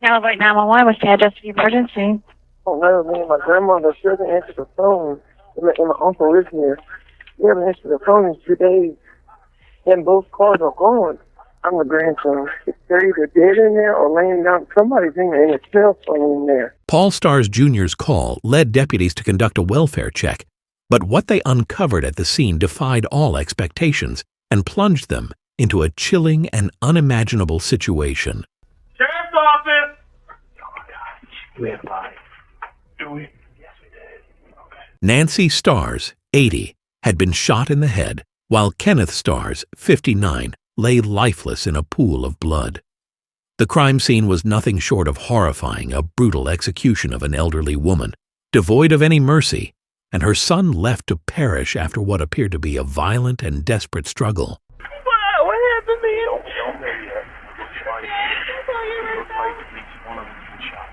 Elevate 911 with the address of the emergency. Oh, no, man, my grandmother sure didn't answer the phone, and my uncle is here. He haven't answered the phone in 2 days, and both cars are gone. I'm the grandson. They're either dead in there or laying down. Somebody's in there, and it smells funny in there. Paul Starns Jr.'s call led deputies to conduct a welfare check, but what they uncovered at the scene defied all expectations and plunged them into a chilling and unimaginable situation. Sheriff's office! Oh my God. We have a body. Do we? Yes, we did. Okay. Nancy Starns, 80, had been shot in the head, while Kenneth Starns, 59, lay lifeless in a pool of blood. The crime scene was nothing short of horrifying, a brutal execution of an elderly woman, devoid of any mercy, and her son left to perish after what appeared to be a violent and desperate struggle. What happened to you? Don't know yet. Looks like at least one of them was shot.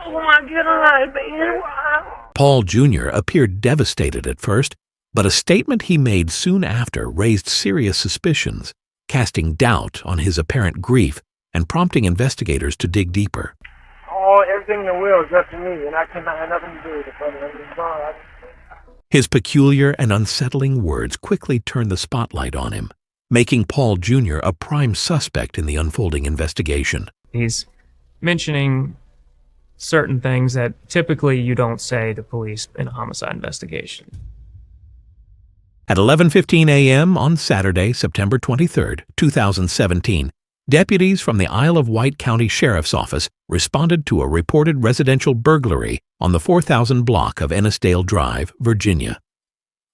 Oh my God, man. Wow. Paul Jr. appeared devastated at first, but a statement he made soon after raised serious suspicions, casting doubt on his apparent grief and prompting investigators to dig deeper. Oh, everything in the will is up to me, and I cannot have nothing to do with it, brother. I'm sorry. His peculiar and unsettling words quickly turned the spotlight on him, making Paul Jr. a prime suspect in the unfolding investigation. He's mentioning certain things that typically you don't say to police in a homicide investigation. At 11:15 a.m. on Saturday, September 23, 2017, deputies from the Isle of Wight County Sheriff's Office responded to a reported residential burglary on the 4000 block of Ennisdale Drive, Virginia.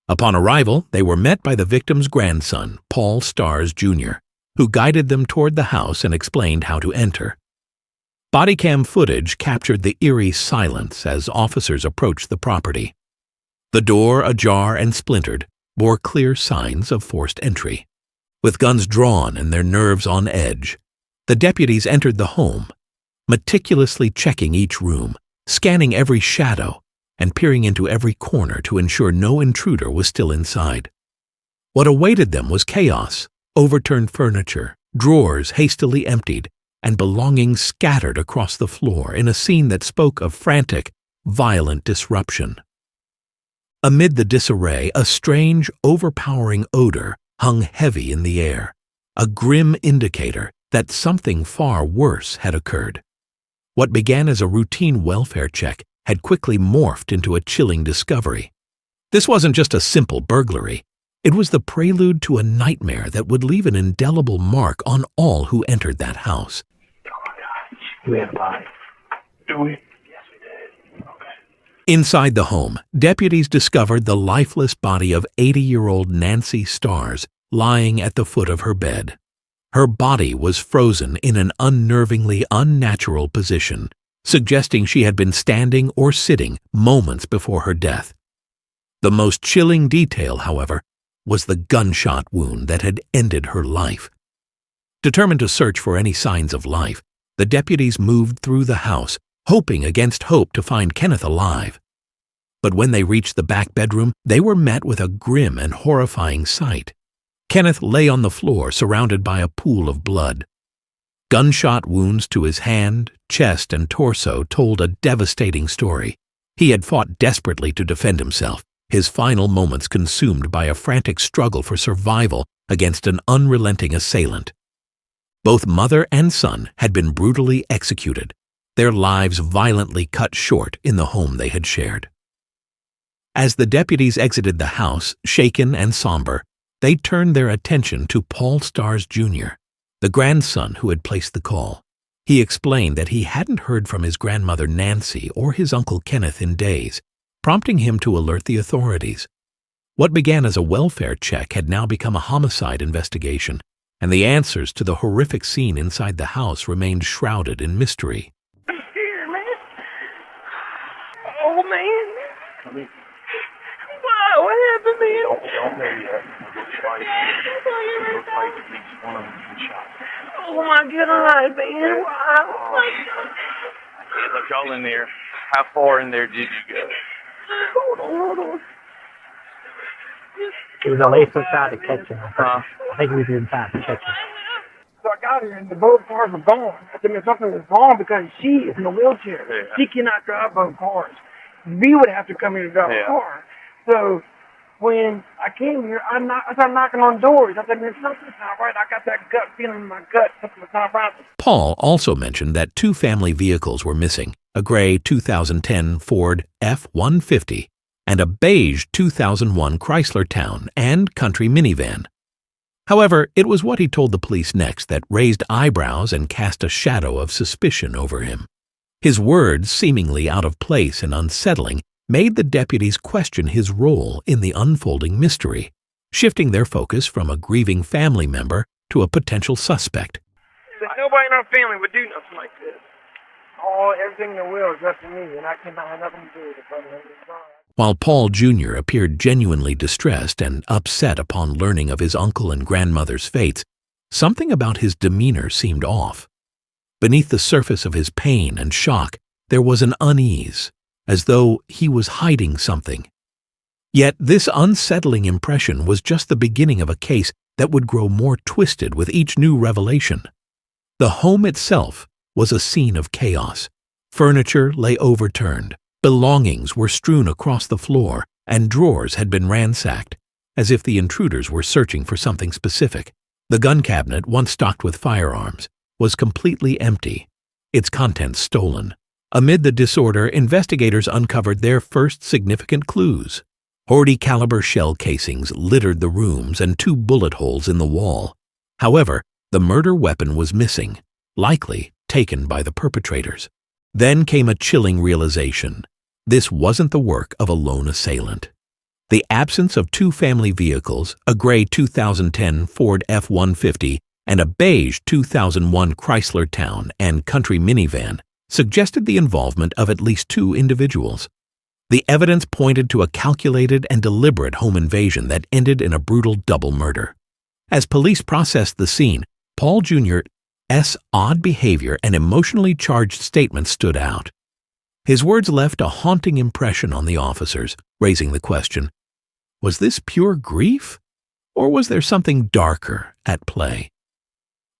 Upon arrival, they were met by the victim's grandson, Paul Starns Jr., who guided them toward the house and explained how to enter. Body cam footage captured the eerie silence as officers approached the property. The door, ajar and splintered, bore clear signs of forced entry. With guns drawn and their nerves on edge, the deputies entered the home, meticulously checking each room, scanning every shadow, and peering into every corner to ensure no intruder was still inside. What awaited them was chaos, overturned furniture, drawers hastily emptied, and belongings scattered across the floor in a scene that spoke of frantic, violent disruption. Amid the disarray, a strange, overpowering odor hung heavy in the air, a grim indicator that something far worse had occurred. What began as a routine welfare check had quickly morphed into a chilling discovery. This wasn't just a simple burglary. It was the prelude to a nightmare that would leave an indelible mark on all who entered that house. Oh my God. We have a body. Do we? Yes, we did. Okay. Inside the home, deputies discovered the lifeless body of 80-year-old Nancy Starns lying at the foot of her bed. Her body was frozen in an unnervingly unnatural position, suggesting she had been standing or sitting moments before her death. The most chilling detail, however, was the gunshot wound that had ended her life. Determined to search for any signs of life, the deputies moved through the house, hoping against hope to find Kenneth alive. But when they reached the back bedroom, they were met with a grim and horrifying sight. Kenneth lay on the floor surrounded by a pool of blood. Gunshot wounds to his hand, chest, and torso told a devastating story. He had fought desperately to defend himself, his final moments consumed by a frantic struggle for survival against an unrelenting assailant. Both mother and son had been brutally executed, their lives violently cut short in the home they had shared. As the deputies exited the house, shaken and somber, they turned their attention to Paul Starns Jr., the grandson who had placed the call. He explained that he hadn't heard from his grandmother Nancy or his uncle Kenneth in days, prompting him to alert the authorities. What began as a welfare check had now become a homicide investigation, and the answers to the horrific scene inside the house remained shrouded in mystery. I'm scared, man. Oh, man. Come in. What happened, man? Don't know yet. Looks like at least one of them was shot. Oh my God, man. Wow. Hey, look, y'all in there. How far in there did you go? Hold on. He was on the inside to catch him. I think he was inside to catch him. So I got here and both cars were gone. I said, man, something is wrong because she is in a wheelchair. Yeah. She cannot drive both cars. We would have to come here to drive a car. So when I came here, I started knocking on doors. I said, man, something's not right. I got that gut feeling in my gut. Something's not right. Paul also mentioned that 2 family vehicles were missing, a gray 2010 Ford F-150 and a beige 2001 Chrysler Town and Country minivan. However, it was what he told the police next that raised eyebrows and cast a shadow of suspicion over him. His words, seemingly out of place and unsettling, made the deputies question his role in the unfolding mystery, shifting their focus from a grieving family member to a potential suspect. Nobody in our family would do nothing like this. Everything in the will is up to me, and I cannot have nothing to do with it. While Paul Jr. appeared genuinely distressed and upset upon learning of his uncle and grandmother's fates, something about his demeanor seemed off. Beneath the surface of his pain and shock, there was an unease, as though he was hiding something. Yet this unsettling impression was just the beginning of a case that would grow more twisted with each new revelation. The home itself was a scene of chaos. Furniture lay overturned, belongings were strewn across the floor, and drawers had been ransacked, as if the intruders were searching for something specific. The gun cabinet, once stocked with firearms, was completely empty, its contents stolen. Amid the disorder, investigators uncovered their first significant clues. .40-caliber shell casings littered the rooms and 2 bullet holes in the wall. However, the murder weapon was missing, likely taken by the perpetrators. Then came a chilling realization. This wasn't the work of a lone assailant. The absence of 2 family vehicles, a gray 2010 Ford F-150 and a beige 2001 Chrysler Town and Country minivan, suggested the involvement of at least 2 individuals. The evidence pointed to a calculated and deliberate home invasion that ended in a brutal double murder. As police processed the scene, Paul Jr.'s odd behavior and emotionally charged statements stood out. His words left a haunting impression on the officers, raising the question, was this pure grief, or was there something darker at play?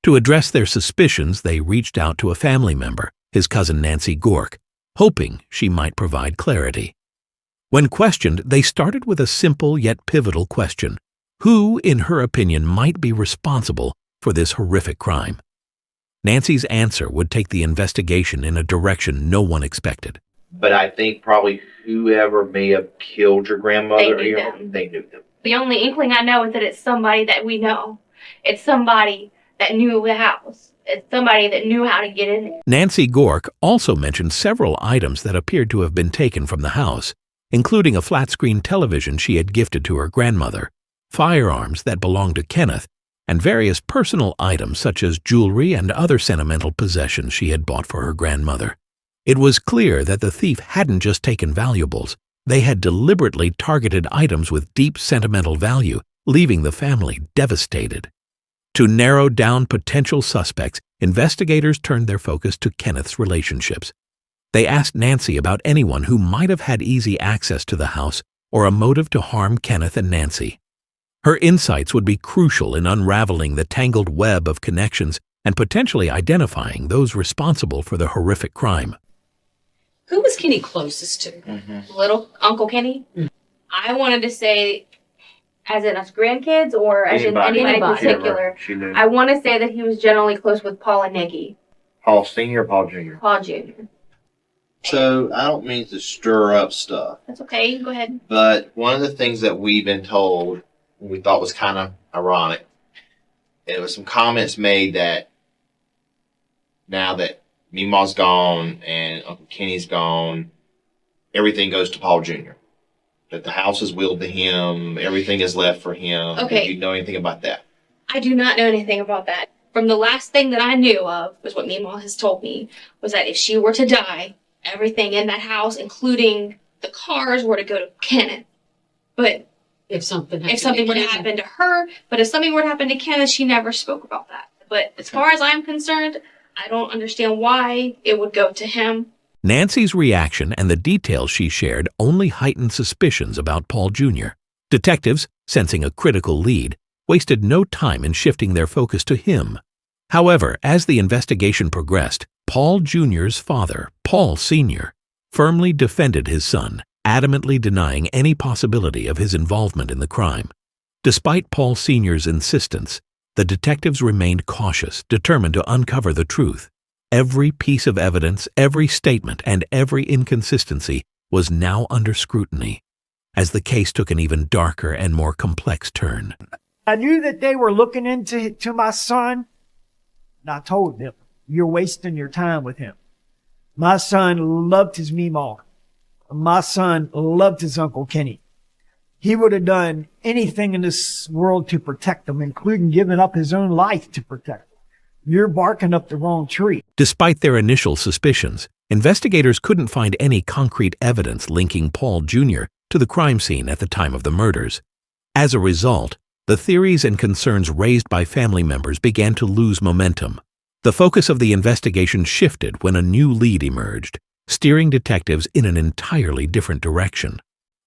To address their suspicions, they reached out to a family member, his cousin Nancy Gork, hoping she might provide clarity. When questioned, they started with a simple yet pivotal question. Who, in her opinion, might be responsible for this horrific crime? Nancy's answer would take the investigation in a direction no one expected. But I think probably whoever may have killed your grandmother, They knew them. The only inkling I know is that it's somebody that we know. It's somebody that knew the house. It's somebody that knew how to get in there. Nancy Gork also mentioned several items that appeared to have been taken from the house, including a flat-screen television she had gifted to her grandmother, firearms that belonged to Kenneth, and various personal items such as jewelry and other sentimental possessions she had bought for her grandmother. It was clear that the thief hadn't just taken valuables, they had deliberately targeted items with deep sentimental value, leaving the family devastated. To narrow down potential suspects, investigators turned their focus to Kenneth's relationships. They asked Nancy about anyone who might have had easy access to the house or a motive to harm Kenneth and Nancy. Her insights would be crucial in unraveling the tangled web of connections and potentially identifying those responsible for the horrific crime. Who was Kenny closest to? Little Uncle Kenny. I wanted to say, as in us grandkids or as in anybody in particular. She knew. I want to say that he was generally close with Paul and Nikki. Paul Sr. or Paul Jr.? Paul Jr. So I don't mean to stir up stuff, That's okay. You can go ahead. but one of the things that we've been told we thought was kind of ironic, it was some comments made that now that Meemaw's gone and Uncle Kenny's gone, everything goes to Paul Jr. That the house is willed to him, everything is left for him. Okay. Do you know anything about that? I do not know anything about that. From the last thing that I knew of, was what Meemaw has told me, was that if she were to die, everything in that house, including the cars, were to go to Kenneth. But If something if something were to happen to her, but if something were to happen to Kenneth, she never spoke about that. But as far as I'm concerned, I don't understand why it would go to him. Nancy's reaction and the details she shared only heightened suspicions about Paul Jr. Detectives, sensing a critical lead, wasted no time in shifting their focus to him. However, as the investigation progressed, Paul Jr.'s father, Paul Sr., firmly defended his son, adamantly denying any possibility of his involvement in the crime. Despite Paul Sr.'s insistence, the detectives remained cautious, determined to uncover the truth. Every piece of evidence, every statement, and every inconsistency was now under scrutiny, as the case took an even darker and more complex turn. I knew that they were looking into my son, and I told them, "You're wasting your time with him." My son loved his meemaw. My son loved his Uncle Kenny. He would have done anything in this world to protect them, including giving up his own life to protect them. You're barking up the wrong tree. Despite their initial suspicions, investigators couldn't find any concrete evidence linking Paul Jr. to the crime scene at the time of the murders. As a result, the theories and concerns raised by family members began to lose momentum. The focus of the investigation shifted when a new lead emerged, steering detectives in an entirely different direction.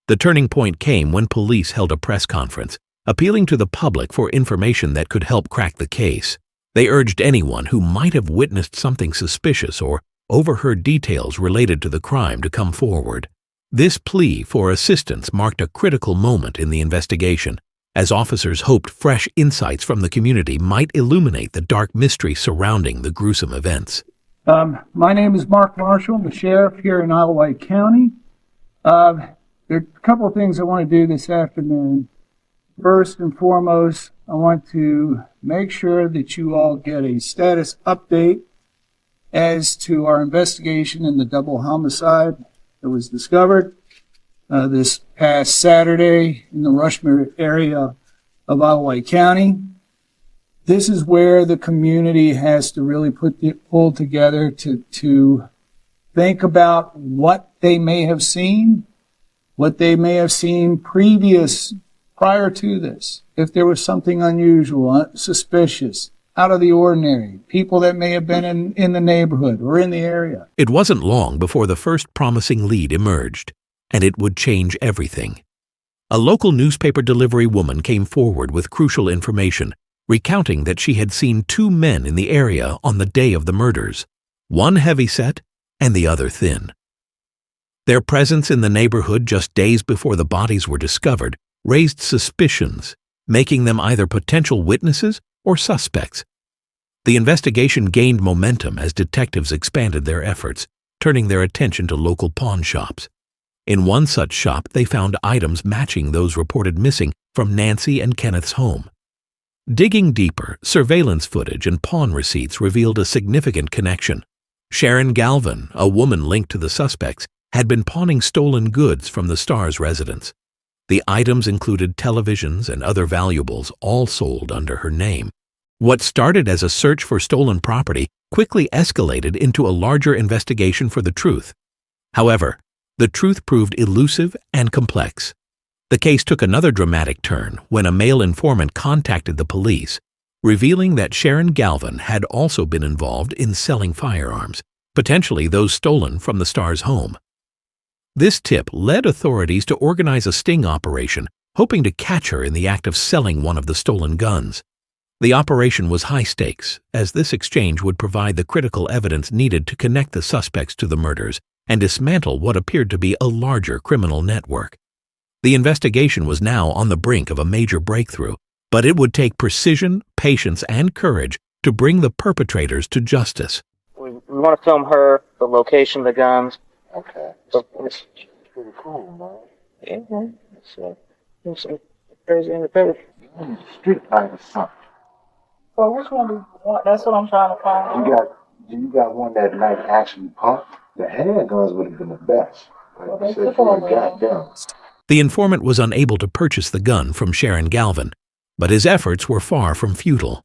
The turning point came when police held a press conference, appealing to the public for information that could help crack the case. They urged anyone who might have witnessed something suspicious or overheard details related to the crime to come forward. This plea for assistance marked a critical moment in the investigation, as officers hoped fresh insights from the community might illuminate the dark mystery surrounding the gruesome events. My name is Mark Marshall. I'm the sheriff here in Alawite County. There are a couple of things I want to do this afternoon. First and foremost, I want to make sure that you all get a status update as to our investigation in the double homicide that was discovered this past Saturday in the Rushmere area of Alawite County. This is where the community has to really pull together to think about what they may have seen, what they may have seen prior to this. If there was something unusual, suspicious, out of the ordinary, people that may have been in the neighborhood or in the area. It wasn't long before the first promising lead emerged, and it would change everything. A local newspaper delivery woman came forward with crucial information, recounting that she had seen two men in the area on the day of the murders, one heavyset and the other thin. Their presence in the neighborhood just days before the bodies were discovered raised suspicions, making them either potential witnesses or suspects. The investigation gained momentum as detectives expanded their efforts, turning their attention to local pawn shops. In one such shop, they found items matching those reported missing from Nancy and Kenneth's home. Digging deeper, surveillance footage and pawn receipts revealed a significant connection. Sharon Galvin, a woman linked to the suspects, had been pawning stolen goods from the Starns' residence. The items included televisions and other valuables, all sold under her name. What started as a search for stolen property quickly escalated into a larger investigation for the truth. However, the truth proved elusive and complex. The case took another dramatic turn when a male informant contacted the police, revealing that Sharon Galvin had also been involved in selling firearms, potentially those stolen from the Starns' home. This tip led authorities to organize a sting operation, hoping to catch her in the act of selling one of the stolen guns. The operation was high stakes, as this exchange would provide the critical evidence needed to connect the suspects to the murders and dismantle what appeared to be a larger criminal network. The investigation was now on the brink of a major breakthrough, but it would take precision, patience, and courage to bring the perpetrators to justice. We want to film her, the location of the guns. Okay. So It's pretty cool, man. yeah, it's crazy in the paper. Street fight or something. Well, which one do you want? That's what I'm trying to find. You got one that might actually pump. The handguns would have been the best. But you said you got them. The informant was unable to purchase the gun from Sharon Galvin, but his efforts were far from futile.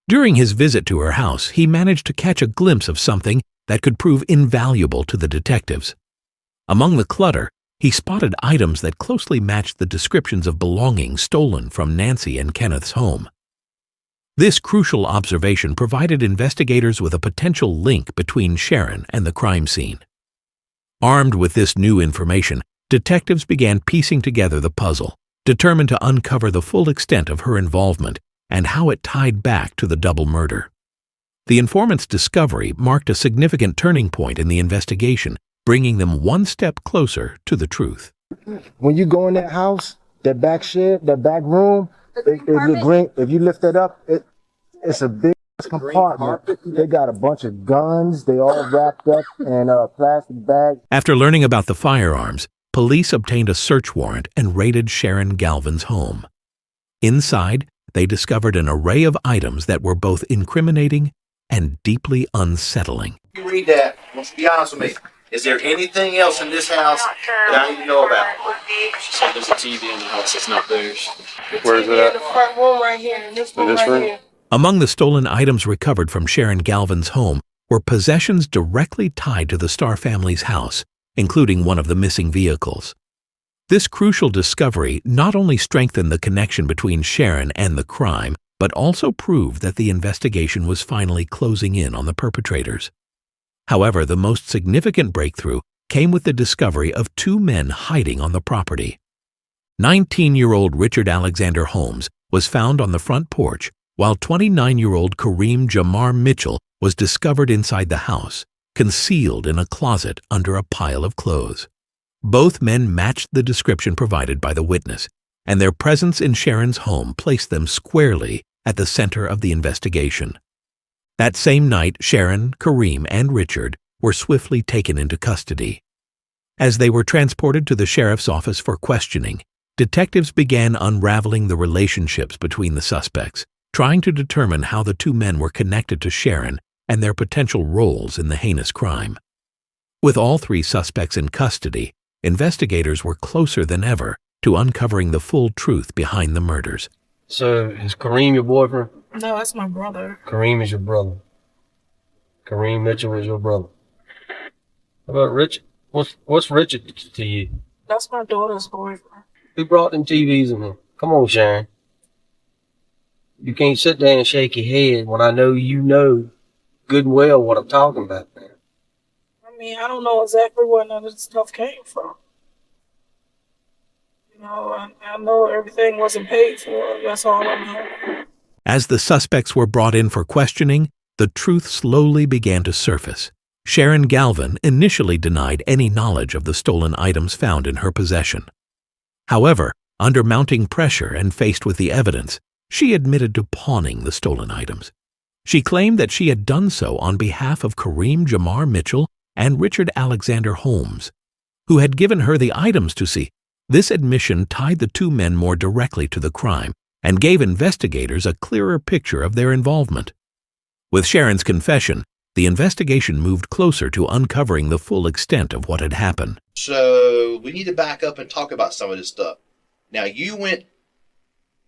During his visit to her house, he managed to catch a glimpse of something that could prove invaluable to the detectives. Among the clutter, he spotted items that closely matched the descriptions of belongings stolen from Nancy and Kenneth's home. This crucial observation provided investigators with a potential link between Sharon and the crime scene. Armed with this new information, detectives began piecing together the puzzle, determined to uncover the full extent of her involvement and how it tied back to the double murder. The informant's discovery marked a significant turning point in the investigation, bringing them one step closer to the truth. When you go in that house, that back shed, that back room, if you lift it up, it's a big compartment. They got a bunch of guns. They all wrapped up in a plastic bag. After learning about the firearms, police obtained a search warrant and raided Sharon Galvin's home. Inside, they discovered an array of items that were both incriminating and deeply unsettling. You read that, let's be honest with me. Is there anything else in this house that I need to know about? She said there's a TV in the house that's not theirs. Where is it at? In the front room right here. In this room right here. Among the stolen items recovered from Sharon Galvin's home were possessions directly tied to the Starr family's house, including one of the missing vehicles. This crucial discovery not only strengthened the connection between Sharon and the crime, but also proved that the investigation was finally closing in on the perpetrators. However, the most significant breakthrough came with the discovery of two men hiding on the property. 19-year-old Richard Alexander Holmes was found on the front porch, while 29-year-old Kareem Jamar Mitchell was discovered inside the house, concealed in a closet under a pile of clothes. Both men matched the description provided by the witness, and their presence in Sharon's home placed them squarely at the center of the investigation. That same night, Sharon, Kareem, and Richard were swiftly taken into custody. As they were transported to the sheriff's office for questioning, detectives began unraveling the relationships between the suspects, trying to determine how the two men were connected to Sharon and their potential roles in the heinous crime. With all three suspects in custody, investigators were closer than ever to uncovering the full truth behind the murders. So, is Kareem your boyfriend? No, that's my brother. Kareem is your brother. Kareem Mitchell is your brother. How about Richard? What's Richard to you? That's my daughter's boyfriend. Who brought them TVs in here? Come on, Sharon. You can't sit there and shake your head when I know you know good and well what I'm talking about, man. I mean, I don't know exactly where none of this stuff came from. You know, I know everything wasn't paid for. That's all I know. As the suspects were brought in for questioning, the truth slowly began to surface. Sharon Galvin initially denied any knowledge of the stolen items found in her possession. However, under mounting pressure and faced with the evidence, she admitted to pawning the stolen items. She claimed that she had done so on behalf of Kareem Jamar Mitchell and Richard Alexander Holmes, who had given her the items to see. This admission tied the two men more directly to the crime and gave investigators a clearer picture of their involvement. With Sharon's confession, the investigation moved closer to uncovering the full extent of what had happened. So we need to back up and talk about some of this stuff. Now, you went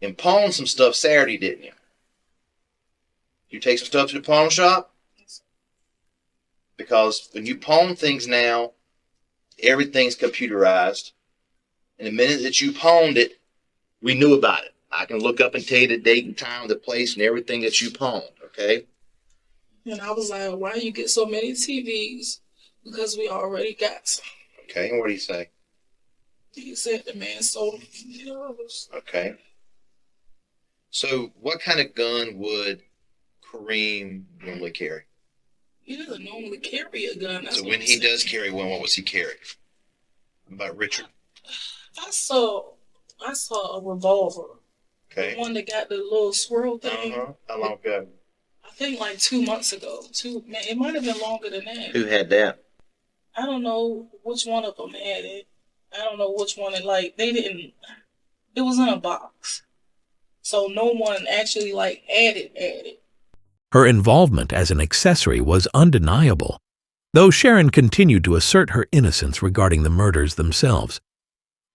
and pawned some stuff Saturday, didn't you? You take some stuff to the pawn shop? Because when you pawn things now, everything's computerized. And the minute that you pawned it, we knew about it. I can look up and tell you the date and time, the place, and everything that you pawned, okay? And I was like, why you get so many TVs? Because we already got some. Okay, and what do you say? He said the man sold them for $50. Okay. So what kind of gun would Kareem normally carry? He doesn't normally carry a gun. That's So when he does carry one, what was he carrying? What about Richard? I saw a revolver. Okay. The one that got the little swirl thing. How long ago? I think like 2 months ago. It might have been longer than that. Who had that? I don't know which one of them had it. I don't know which one they didn't. It was in a box. So no one actually added. Her involvement as an accessory was undeniable, though Sharon continued to assert her innocence regarding the murders themselves.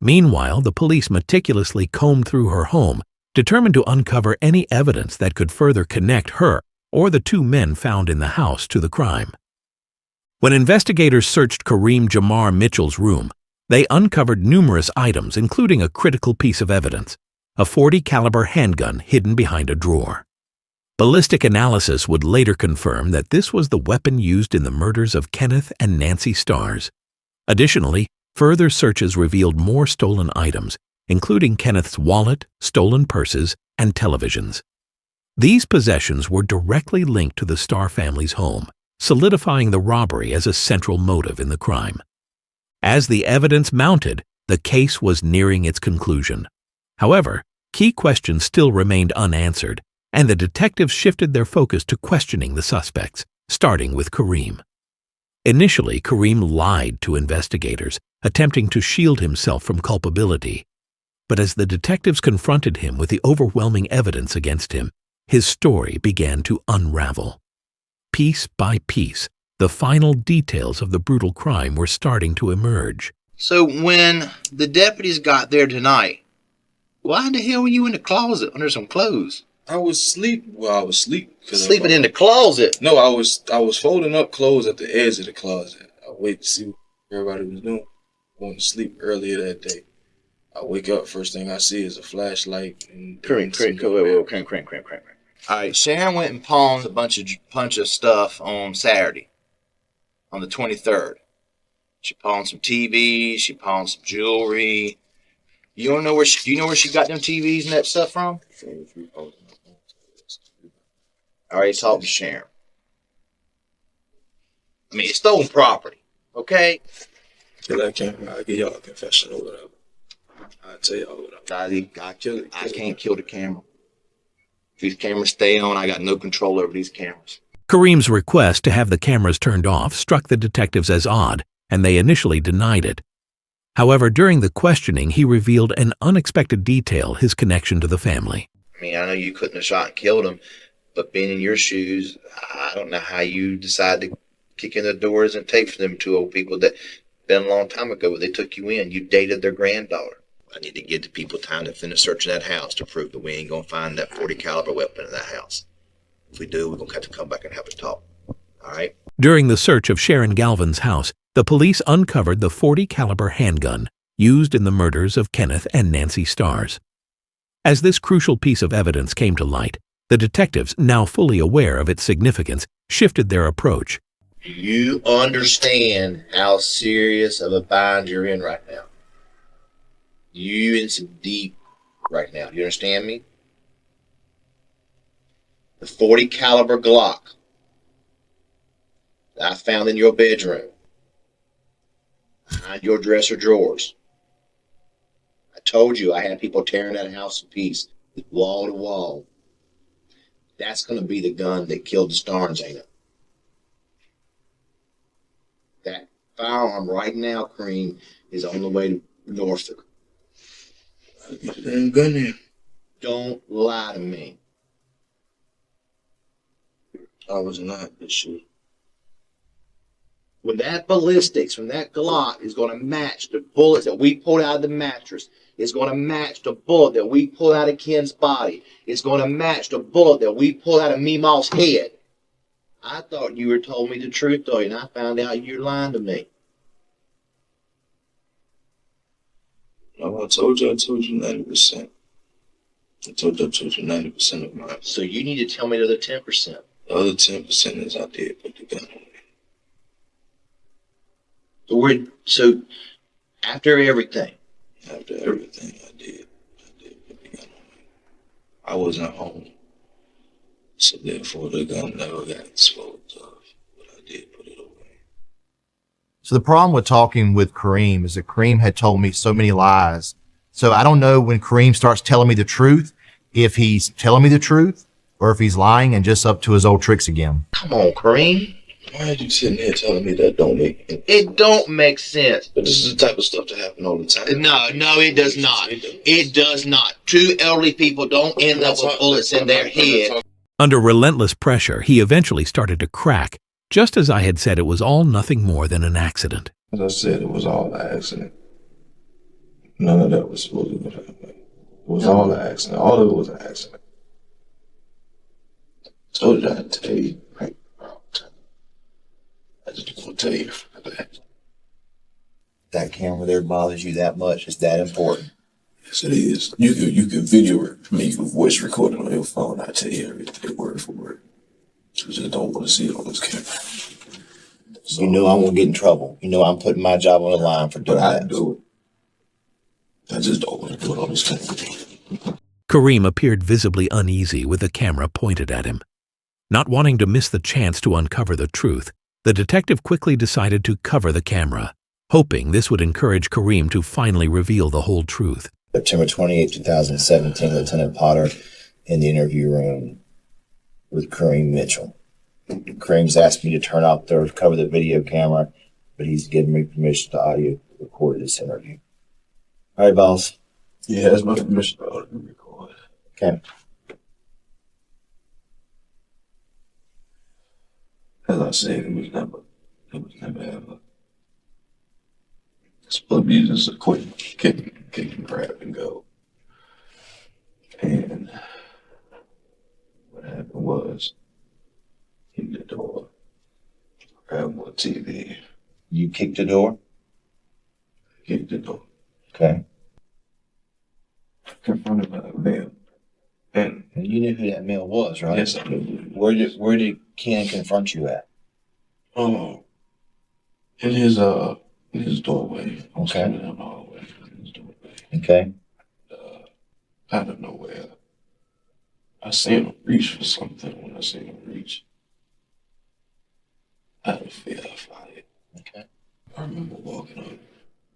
Meanwhile, the police meticulously combed through her home, determined to uncover any evidence that could further connect her or the two men found in the house to the crime. When investigators searched Kareem Jamar Mitchell's room, they uncovered numerous items, including a critical piece of evidence, a .40 caliber handgun hidden behind a drawer. Ballistic analysis would later confirm that this was the weapon used in the murders of Kenneth and Nancy Starns. Additionally, further searches revealed more stolen items, including Kenneth's wallet, stolen purses, and televisions. These possessions were directly linked to the Starr family's home, solidifying the robbery as a central motive in the crime. As the evidence mounted, the case was nearing its conclusion. However, key questions still remained unanswered, and the detectives shifted their focus to questioning the suspects, starting with Kareem. Initially, Kareem lied to investigators, attempting to shield himself from culpability. But as the detectives confronted him with the overwhelming evidence against him, his story began to unravel. Piece by piece, the final details of the brutal crime were starting to emerge. So when the deputies got there tonight, why the hell were you in the closet under some clothes? I was asleep. Well, I was asleep. Sleeping in the closet? No, I was folding up clothes at the edge of the closet. I wait to see what everybody was doing. I went to sleep earlier that day. I wake up, first thing I see is a flashlight. And Kareem. All right, Sharon went and pawned a bunch of stuff on Saturday, on the 23rd. She pawned some TVs. She pawned some jewelry. Do you know where she got them TVs and that stuff from? I already talked to Sharon. I mean, it's stolen property, okay? I'll give y'all a confession or whatever. I'll tell y'all what I can't kill the camera. If these cameras stay on, I got no control over these cameras. Kareem's request to have the cameras turned off struck the detectives as odd, and they initially denied it. However, during the questioning, he revealed an unexpected detail: his connection to the family. I mean, I know you couldn't have shot and killed him, but being in your shoes, I don't know how you decide to kick in the doors and take for them two old people that been a long time ago, but they took you in. You dated their granddaughter. I need to give the people time to finish searching that house to prove that we ain't gonna find that .40 caliber weapon in that house. If we do, we're gonna have to come back and have a talk. All right? During the search of Sharon Galvin's house, the police uncovered the .40 caliber handgun used in the murders of Kenneth and Nancy Starns. As this crucial piece of evidence came to light, the detectives, now fully aware of its significance, shifted their approach. Do you understand how serious of a bind you're in right now? You in some deep right now. You understand me? The .40 caliber Glock that I found in your bedroom, behind your dresser drawers. I told you I had people tearing that house to pieces, wall to wall. That's going to be the gun that killed the Starns, ain't it? That firearm right now, Kareem, is on the way to Norfolk. I'll get the damn gun there. Don't lie to me. I was not this shit. When that ballistics, when that Glock is going to match the bullets that we pulled out of the mattress, it's going to match the bullet that we pulled out of Ken's body. It's going to match the bullet that we pulled out of Meemaw's head. I thought you were told me the truth, though, and I found out you're lying to me. No, I told you 90%. I told you 90% of mine. So you need to tell me the other 10%. The other 10% is I did put the gun on me. So after everything? After everything, I did put the gun on me. I wasn't home. So therefore the gun never got disposed of. But I did put it away. So the problem with talking with Kareem is that Kareem had told me so many lies. So I don't know when Kareem starts telling me the truth, if he's telling me the truth or if he's lying and just up to his old tricks again. Come on, Kareem. Why are you sitting here telling me that don't make sense? It don't make sense. But this is the type of stuff that happen all the time. No, it does not. It does not. Two elderly people don't end up with bullets in their head. Under relentless pressure, he eventually started to crack, just as I had said it was all nothing more than an accident. As I said, it was all an accident. None of that was supposed to happen. It was all an accident. All of it was an accident. I told you I'd tell you. Right? I just want to tell you that. That camera there bothers you that much? It's that important? Yes, it is. You can video me with voice recording on your phone. I tell you everything word for word. You just don't want to see it on this camera. So, you know I'm going to get in trouble. You know I'm putting my job on the line for doing that. I do it. I just don't want to do it on this camera. Kareem appeared visibly uneasy with the camera pointed at him. Not wanting to miss the chance to uncover the truth, the detective quickly decided to cover the camera, hoping this would encourage Kareem to finally reveal the whole truth. September 28, 2017, Lieutenant Potter in the interview room with Kareem Mitchell. Kareem's asked me to turn off the cover the video camera, but he's given me permission to audio record this interview. All right, boss. Yeah, that's my permission to audio record. Okay. As I said, it was never ever. It's supposed to be just a quick kick and grab and go. And what happened was, hit the door, grabbed my TV. You kicked the door? Kicked the door. Okay. Confronted by a man. And you knew who that male was, right? Yes, I knew. Where did Ken confront you at? Oh, in his doorway. Okay. In the hallway. In his doorway. Okay. Out of nowhere, I seen him reach for something. When I seen him reach, out of fear, I fired. Okay. I remember walking up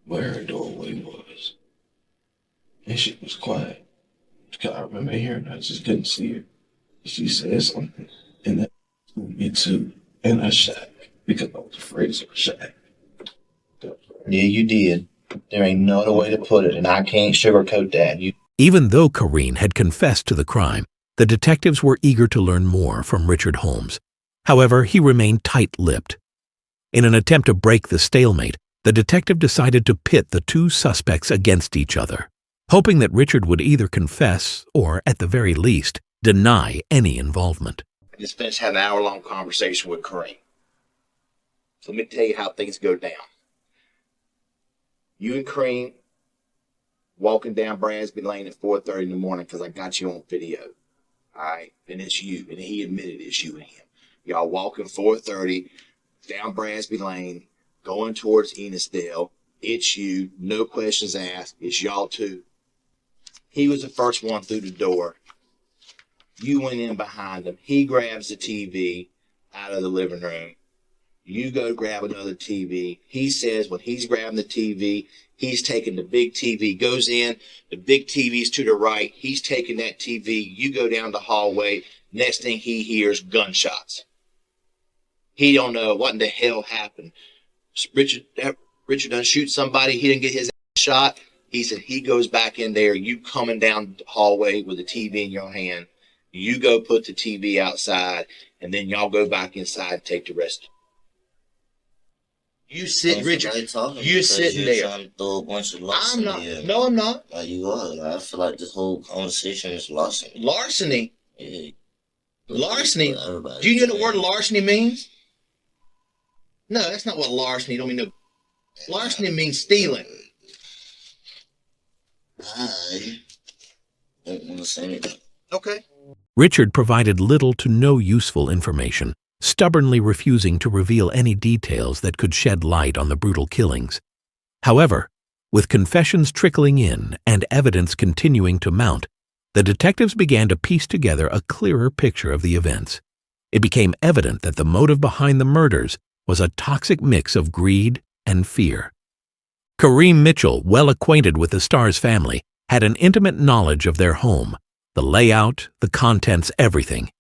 where her doorway was, and she was quiet. I remember hearing her, I just couldn't see her. She said something, and that moved me too. And I shot because I was afraid of a shot. Yeah, you did. There ain't no other way to put it, and I can't sugarcoat that. Even though Kareem had confessed to the crime, the detectives were eager to learn more from Richard Holmes. However, he remained tight-lipped. In an attempt to break the stalemate, the detective decided to pit the two suspects against each other, hoping that Richard would either confess or, at the very least, deny any involvement. I just finished having an hour-long conversation with Kareem. So let me tell you how things go down. You and Kareem walking down Brasby Lane at 4:30 in the morning because I got you on video. All right? And it's you. And he admitted it's you and him. Y'all walking 4:30 down Brasby Lane, going towards Enosdale. It's you. No questions asked. It's y'all two. He was the first one through the door. You went in behind him. He grabs the TV out of the living room. You go grab another TV. He says when he's grabbing the TV, he's taking the big TV, goes in, the big TV's to the right. He's taking that TV. You go down the hallway. Next thing he hears, gunshots. He don't know what in the hell happened. Richard done shoot somebody. He didn't get his shot. He said he goes back in there. You coming down the hallway with the TV in your hand. You go put the TV outside, and then y'all go back inside and take the rest. You sit, Richard. You sitting there. Trying to throw a bunch of I'm not. No, I'm not. Like you are. I feel like this whole conversation is larceny. Larceny. Yeah. Larceny. Do you know the word larceny means? No, that's not what larceny. Don't mean no. Larceny means stealing. I don't want to say anything. Okay. Richard provided little to no useful information, stubbornly refusing to reveal any details that could shed light on the brutal killings. However, with confessions trickling in and evidence continuing to mount, the detectives began to piece together a clearer picture of the events. It became evident that the motive behind the murders was a toxic mix of greed and fear. Kareem Mitchell, well acquainted with the Starns family, had an intimate knowledge of their home, the layout, the contents, everything.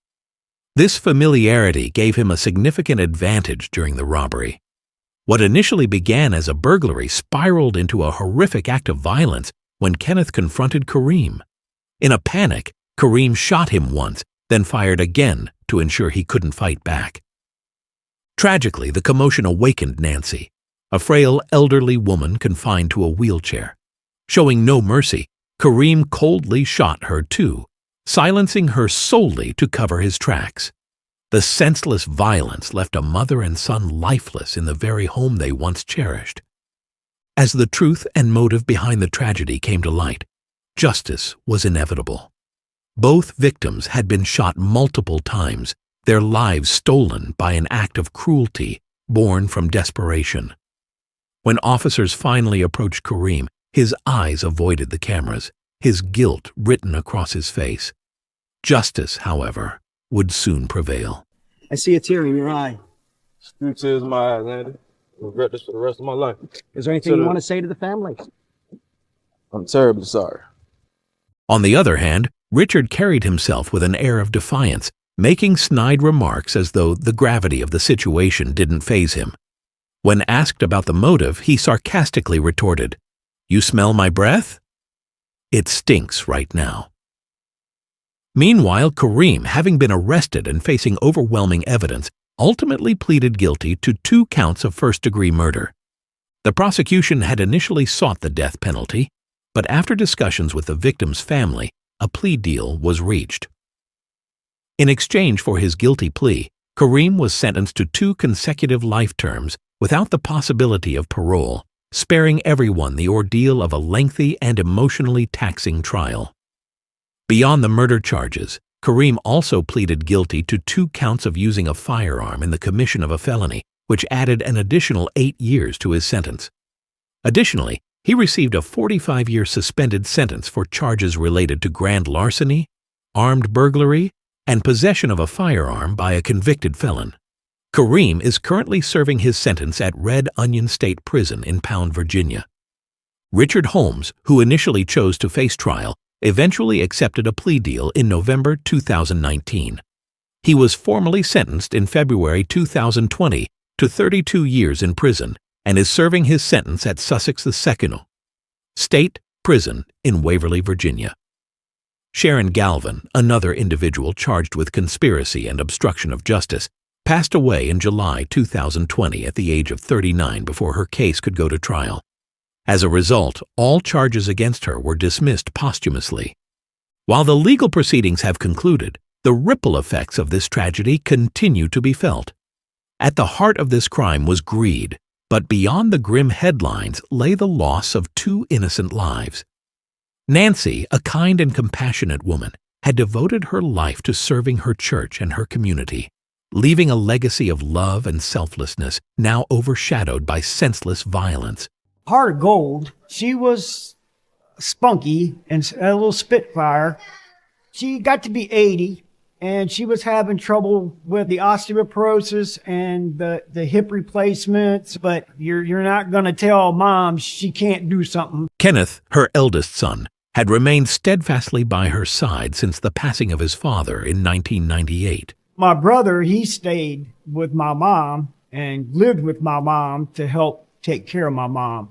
This familiarity gave him a significant advantage during the robbery. What initially began as a burglary spiraled into a horrific act of violence when Kenneth confronted Kareem. In a panic, Kareem shot him once, then fired again to ensure he couldn't fight back. Tragically, the commotion awakened Nancy, a frail elderly woman confined to a wheelchair. Showing no mercy, Kareem coldly shot her too, silencing her solely to cover his tracks. The senseless violence left a mother and son lifeless in the very home they once cherished. As the truth and motive behind the tragedy came to light, justice was inevitable. Both victims had been shot multiple times, their lives stolen by an act of cruelty born from desperation. When officers finally approached Kareem, his eyes avoided the cameras, his guilt written across his face. Justice, however, would soon prevail. I see a tear in your eye. Few tears in my eyes, Andy. I regret this for the rest of my life. Is there anything you want to say to the family? I'm terribly sorry. On the other hand, Richard carried himself with an air of defiance, making snide remarks as though the gravity of the situation didn't faze him. When asked about the motive, he sarcastically retorted, "You smell my breath? It stinks right now." Meanwhile, Kareem, having been arrested and facing overwhelming evidence, ultimately pleaded guilty to 2 counts of first-degree murder. The prosecution had initially sought the death penalty, but after discussions with the victim's family, a plea deal was reached. In exchange for his guilty plea, Kareem was sentenced to 2 consecutive life terms without the possibility of parole, sparing everyone the ordeal of a lengthy and emotionally taxing trial. Beyond the murder charges, Kareem also pleaded guilty to 2 counts of using a firearm in the commission of a felony, which added an additional 8 years to his sentence. Additionally, he received a 45-year suspended sentence for charges related to grand larceny, armed burglary, and possession of a firearm by a convicted felon. Kareem is currently serving his sentence at Red Onion State Prison in Pound, Virginia. Richard Holmes, who initially chose to face trial, eventually accepted a plea deal in November 2019. He was formally sentenced in February 2020 to 32 years in prison and is serving his sentence at Sussex II State Prison in Waverly, Virginia. Sharon Galvin, another individual charged with conspiracy and obstruction of justice, passed away in July 2020 at the age of 39 before her case could go to trial. As a result, all charges against her were dismissed posthumously. While the legal proceedings have concluded, the ripple effects of this tragedy continue to be felt. At the heart of this crime was greed, but beyond the grim headlines lay the loss of 2 innocent lives. Nancy, a kind and compassionate woman, had devoted her life to serving her church and her community, leaving a legacy of love and selflessness now overshadowed by senseless violence. Heart of gold. She was spunky and a little spitfire. She got to be 80, and she was having trouble with the osteoporosis and the hip replacements, but you're not going to tell Mom she can't do something. Kenneth, her eldest son, had remained steadfastly by her side since the passing of his father in 1998. My brother, he stayed with my mom and lived with my mom to help take care of my mom.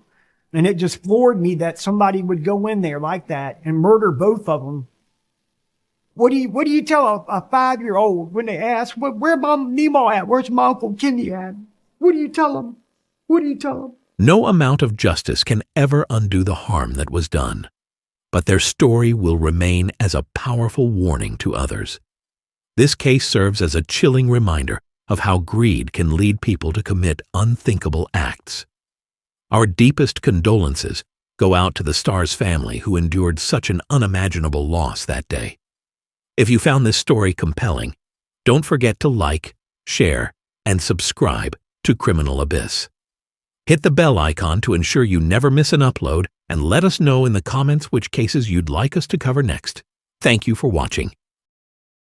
And it just floored me that somebody would go in there like that and murder both of them. What do you tell a 5-year-old when they ask, where my Nemo at? Where's my Uncle Kenny at? What do you tell them? What do you tell them? No amount of justice can ever undo the harm that was done, but their story will remain as a powerful warning to others. This case serves as a chilling reminder of how greed can lead people to commit unthinkable acts. Our deepest condolences go out to the Starns family who endured such an unimaginable loss that day. If you found this story compelling, don't forget to like, share, and subscribe to Criminal Abyss. Hit the bell icon to ensure you never miss an upload, and let us know in the comments which cases you'd like us to cover next. Thank you for watching.